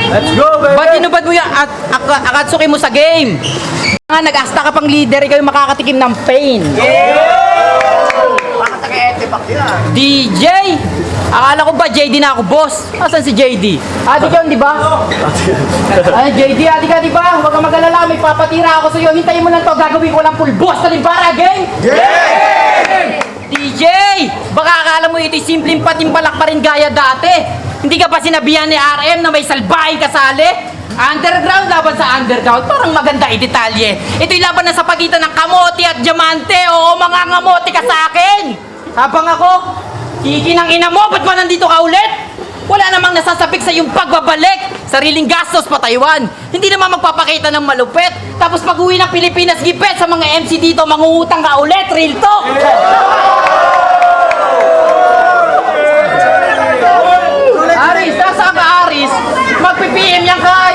Let's go, baby! Ba't inubad mo yung Akatsuki mo sa game? Nga, nag-asta ka pang leader, ikaw yung makakatikim ng pain. Bakit taga-etipak yan? DJ! Akala ko ba JD na ako, boss? Asan si JD? Adi ka, di ba? Ay, JD, adi ka, di ba? Huwag kang mag-alala, may papatira ako sa'yo. Hintayin mo lang to, gagawin ko lang full boss na limbara, game! DJ! Baka akala mo ito'y simpleng patimbalak pa rin gaya dati. Hindi ka ba sinabihan ni RM na may salbahing kasali? Underground laban sa underground, parang maganda i-detalye. Ito'y laban na sa pagitan ng kamote at diamante. Oo, mga ngamote ka sa akin. Habang ako, kikinang ina mo, ba't ba nandito ka ulit? Wala namang nasasabik sa iyong pagbabalik. Sariling gastos pa Taiwan. Hindi naman magpapakita ng malupit. Tapos pag-uwi ng Pilipinas, gipet sa mga MC dito, mangungutang ka ulit. Real talk. Aris, nasaan ka, Aris? Magpi-PM yan kay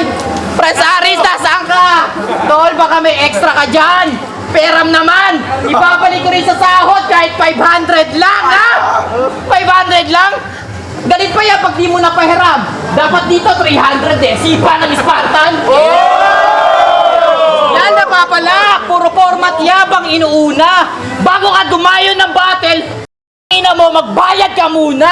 Pres Aris, nasaan ka? Tol, baka may extra ka dyan. Peram naman. Ibabalik ko rin sa sahod kahit 500 lang, ha? 500 lang? Galit pa yan pag di mo napahiram. Dapat dito 300 eh. Sipa ng Spartan. Yan na pa pala. Puro format yabang inuuna. Bago ka dumayo ng battle, ina mo, magbayad ka muna!